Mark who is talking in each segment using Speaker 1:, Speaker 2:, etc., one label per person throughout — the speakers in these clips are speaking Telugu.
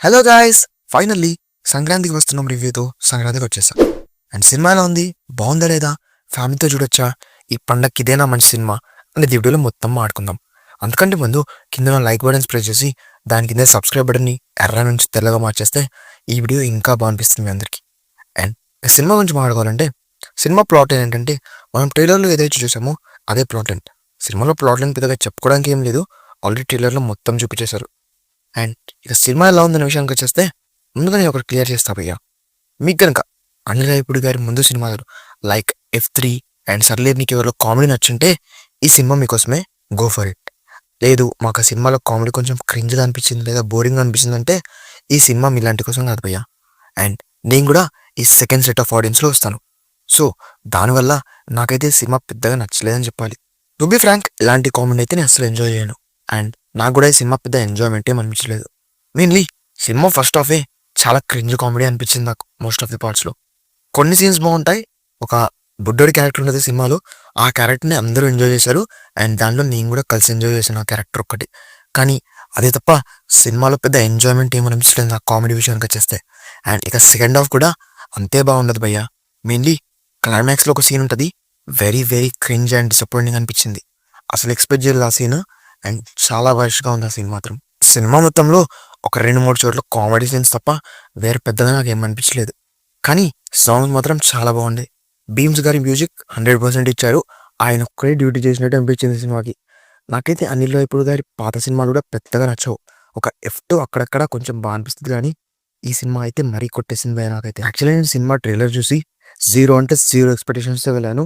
Speaker 1: హలో గాయ్స్, ఫైనల్లీ సంక్రాంతికి వస్తున్నాం రివ్యూతో. సంక్రాంతికి వచ్చేసా. అండ్ సినిమా ఎలా ఉంది, బాగుందా లేదా, ఫ్యామిలీతో చూడొచ్చా, ఈ పండక్కి ఇదేనా మంచి సినిమా అనేది వీడియోలో మొత్తం మాట్లాడుకుందాం. అందుకంటే ముందు కింద లైక్ బటన్స్ ప్రెస్ చేసి దాని కింద సబ్స్క్రైబ్ బటన్ని ఎర్ర నుంచి తెల్లగా మార్చేస్తే ఈ వీడియో ఇంకా బాగా అనిపిస్తుంది మీ అందరికీ. అండ్ సినిమా గురించి మాట్లాడుకోవాలంటే సినిమా ప్లాట్ ఏంటంటే మనం ట్రైలర్లో ఏదైతే చూసామో అదే ప్లాట్ లైన్. సినిమాలో ప్లాట్ లైన్ పెద్దగా చెప్పుకోవడానికి ఏం లేదు, ఆల్రెడీ ట్రైలర్లో మొత్తం చూపించేశారు. అండ్ ఇక సినిమా ఎలా ఉందనే విషయానికి వచ్చేస్తే ముందుగా నేను ఒకటి క్లియర్ చేస్తా భయ్యా. మీకు కనుక అనిల్ రావిపూడి గారి ముందు సినిమాలు లైక్ F3 అండ్ సర్లేరు నీకు ఎవరిలో కామెడీ నచ్చుంటే ఈ సినిమా మీకోసమే, గో ఫర్ ఇట్. లేదు మాకు ఆ సినిమాలో కామెడీ కొంచెం క్రింజ్గా అనిపించింది లేదా బోరింగ్గా అనిపించింది అంటే ఈ సినిమా మీలాంటి కోసం కాదు భయ్యా. అండ్ నేను కూడా ఈ సెకండ్ సెట్ ఆఫ్ ఆడియన్స్లో వస్తాను. సో దానివల్ల నాకైతే సినిమా పెద్దగా నచ్చలేదని చెప్పాలి. టు బి ఫ్రాంక్, ఇలాంటి కామెడీ అయితే నేను అసలు ఎంజాయ్ చేయను. అండ్ నాకు కూడా ఈ సినిమా పెద్ద ఎంజాయ్మెంట్ ఏం అనిపించలేదు. మెయిన్లీ సినిమా ఫస్ట్ హాఫే చాలా క్రింజ్ కామెడీ అనిపించింది నాకు. మోస్ట్ ఆఫ్ ది పార్ట్స్లో కొన్ని సీన్స్ బాగుంటాయి. ఒక బుడ్డోడి క్యారెక్టర్ ఉన్నది సినిమాలో, ఆ క్యారెక్టర్ని అందరూ ఎంజాయ్ చేశారు. అండ్ దాంట్లో నేను కూడా కలిసి ఎంజాయ్ చేశాను ఆ క్యారెక్టర్ ఒక్కటి. కానీ అదే తప్ప సినిమాలో పెద్ద ఎంజాయ్మెంట్ ఏమని అనిపించలేదు నాకు కామెడీ విషయానికి వచ్చేస్తే. అండ్ ఇక సెకండ్ హాఫ్ కూడా అంతే బాగుండదు భయ్యా. మెయిన్లీ క్లైమాక్స్లో ఒక సీన్ ఉంటుంది, very very cringe and disappointing అనిపించింది. అసలు ఎక్స్పెక్ట్ చేయలేదు ఆ సీన్. అండ్ చాలా వర్ష్గా ఉంది ఆ సీన్ మాత్రం. సినిమా మొత్తంలో ఒక 2-3 చోట్ల కామెడీ సీన్స్ తప్ప వేరే పెద్దగా నాకు ఏమనిపించలేదు. కానీ సాంగ్స్ మాత్రం చాలా బాగుంది. భీమ్స్ గారి మ్యూజిక్ 100% ఇచ్చారు. ఆయన ఒక్కడే డ్యూటీ చేసినట్టు అనిపించింది సినిమాకి. నాకైతే అనిల్ రావిపూడి గారి పాత సినిమాలు కూడా పెద్దగా నచ్చవు. ఒక F2 అక్కడక్కడ కొంచెం బాగా అనిపిస్తుంది, కానీ ఈ సినిమా అయితే మరీ కొట్టేసింది నాకైతే. యాక్చువల్లీ నేను సినిమా ట్రైలర్ చూసి 0 అంటే 0 ఎక్స్పెక్టేషన్స్తో వెళ్ళాను.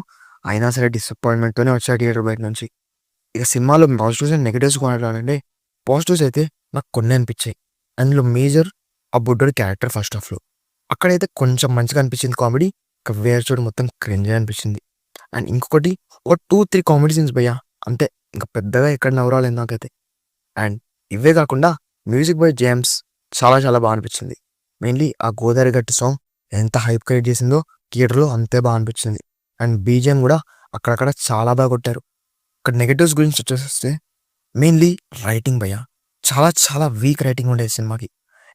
Speaker 1: అయినా సరే డిసప్పాయింట్మెంట్తోనే వచ్చా థియేటర్ బయట నుంచి. ఇక సినిమాలో పాజిటివ్స్ అండ్ నెగిటివ్స్ మాట్లాడాలంటే పాజిటివ్స్ అయితే నాకు కొన్ని అనిపించాయి. అందులో మేజర్ ఆ బుడ్డోడి క్యారెక్టర్ ఫస్ట్ హాఫ్లో అక్కడైతే కొంచెం మంచిగా అనిపించింది కామెడీ. ఇక వేరే చోటు మొత్తం క్రింజ్ అనిపించింది. అండ్ ఇంకొకటి ఒక 2-3 కామెడీ సీన్స్ భయ్యా, అంతే. ఇంకా పెద్దగా ఎక్కడ నవ్వరాలేదు నాకైతే. అండ్ ఇవే కాకుండా మ్యూజిక్ బై జేమ్స్ చాలా చాలా బాగా అనిపించింది. మెయిన్లీ ఆ గోదావరి గట్టు సాంగ్ ఎంత హైప్ క్రియేట్ చేసిందో థియేటర్లో అంతే బాగా అనిపించింది. అండ్ బీజిఎం కూడా అక్కడక్కడ చాలా బాగా కొట్టారు. ఇక్కడ నెగటివ్స్ గురించి వచ్చేస్తే మెయిన్లీ రైటింగ్ భయ్యా, చాలా చాలా వీక్ రైటింగ్ ఉండేది సినిమాకి.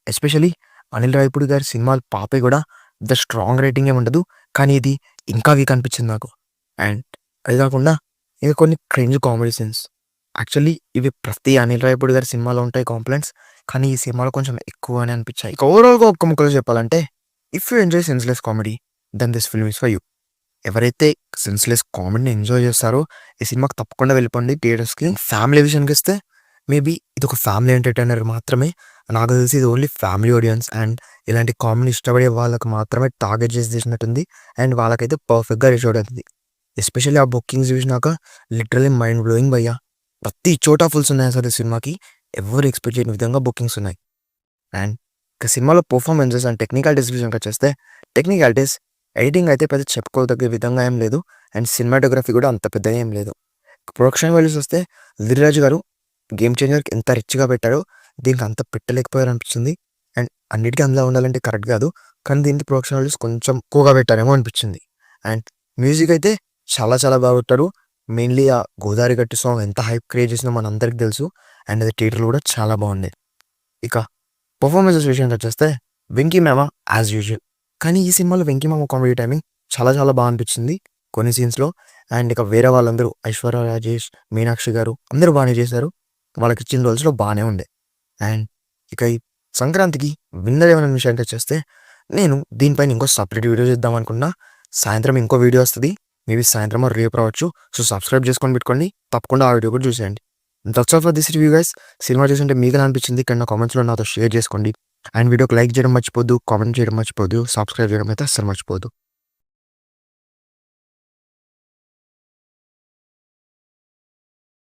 Speaker 1: ఎస్పెషలీ అనిల్ రావిపూడి గారి సినిమాలు పాపే కూడా ద స్ట్రాంగ్ రైటింగ్ ఏమి ఉండదు, కానీ ఇది ఇంకా వీక్ అనిపించింది నాకు. అండ్ అది కాకుండా ఇక కొన్ని క్రింజ్ కామెడీ సీన్స్. యాక్చువల్లీ ఇవి ప్రతి అనిల్ రావిపూడి గారి సినిమాలో ఉంటాయి కాంప్లైంట్స్, కానీ ఈ సినిమాలో కొంచెం ఎక్కువ అని అనిపించాయి. ఇక ఓవరాల్గా ఒక్క ముక్కలో చెప్పాలంటే if you enjoy senseless comedy then this film is for you. ఎవరైతే సెన్స్లెస్ కామెడీని ఎంజాయ్ చేస్తారో ఈ సినిమాకి తప్పకుండా వెళ్ళిపోండి థియేటర్స్కి. ఫ్యామిలీ విషయానికి వస్తే మేబీ ఇది ఒక ఫ్యామిలీ ఎంటర్టైనర్ మాత్రమే. నాకు తెలిసి ఇది ఓన్లీ ఫ్యామిలీ ఆడియన్స్ అండ్ ఇలాంటి కామెడీ ఇష్టపడే వాళ్ళకి మాత్రమే టార్గెట్ చేసి తీసినట్టుంది. అండ్ వాళ్ళకైతే పర్ఫెక్ట్గా రీచ్ అవుతుంది. ఎస్పెషల్లీ ఆ బుకింగ్స్ చూసినాక లిటరలీ మైండ్ బ్లోయింగ్ భయ్యా. ప్రతి చోట ఫుల్స్ ఉన్నాయి అసలు ఈ సినిమాకి. ఎవరు ఎక్స్పెక్ట్ చేయని విధంగా బుకింగ్స్ ఉన్నాయి. అండ్ ఇక సినిమాలో పర్ఫార్మెన్సెస్ అండ్ టెక్నికాలిటీస్ విషయానికి వచ్చేస్తే టెక్నికాలిటీస్ ఎడిటింగ్ అయితే పెద్ద చెప్పుకోదగ్గ విధంగా ఏం లేదు. అండ్ సినిమాటోగ్రఫీ కూడా అంత పెద్దగా ఏం లేదు. ప్రొడక్షన్ వాల్యూస్ వస్తే దిల్రాజు గారు గేమ్ చేంజర్కి ఎంత రిచ్గా పెట్టారో దీనికి అంత పెట్టలేకపోయారు అనిపించింది. అండ్ అన్నిటికీ అందులో ఉండాలంటే కరెక్ట్ కాదు, కానీ దీనికి ప్రొడక్షన్ వాల్యూస్ కొంచెం ఎక్కువగా పెట్టారేమో అనిపించింది. అండ్ మ్యూజిక్ అయితే చాలా చాలా బాగా పెట్టారు. మెయిన్లీ ఆ గోదావరి గట్టు సాంగ్ ఎంత హైప్ క్రియేట్ చేసిందో మన అందరికి తెలుసు. అండ్ అది థియేటర్లో కూడా చాలా బాగుంది. ఇక పర్ఫార్మెన్సెస్ విషయానికి వచ్చేస్తే వెంకీ మామ యాజ్ యూజువల్, కానీ ఈ సినిమాలో వెంకీ మామ కామెడీ టైమింగ్ చాలా చాలా బాగా అనిపించింది కొన్ని సీన్స్లో. అండ్ ఇక వేరే వాళ్ళందరూ ఐశ్వర్య రాజేష్, మీనాక్షి గారు అందరూ బాగానే చేశారు. వాళ్ళకి ఇచ్చిన రోల్స్లో బాగానే ఉండే. అండ్ ఇక ఈ సంక్రాంతికి విన్నర్ ఏమైనా విషయానికి వచ్చేస్తే నేను దీనిపైన ఇంకో సపరేట్ వీడియో చేద్దాం అనుకున్నా. సాయంత్రం ఇంకో వీడియో వస్తుంది, మేబీ సాయంత్రం రేపు రావచ్చు. సో సబ్స్క్రైబ్ చేసుకొని పెట్టుకోండి, తప్పకుండా ఆ వీడియో కూడా చూసేయండి. That's all for this review guys. Cinema చూస్తుంటే మీకు ఎలా అనిపించింది కింద కామెంట్స్లో నాతో షేర్ చేసుకోండి. అండ్ వీడియోకి లైక్ చేయడం మర్చిపోద్దు, కామెంట్ చేయడం మర్చిపోద్దు, సబ్స్క్రైబ్ చేయడం అయితే అస్సలు మర్చిపోద్దు.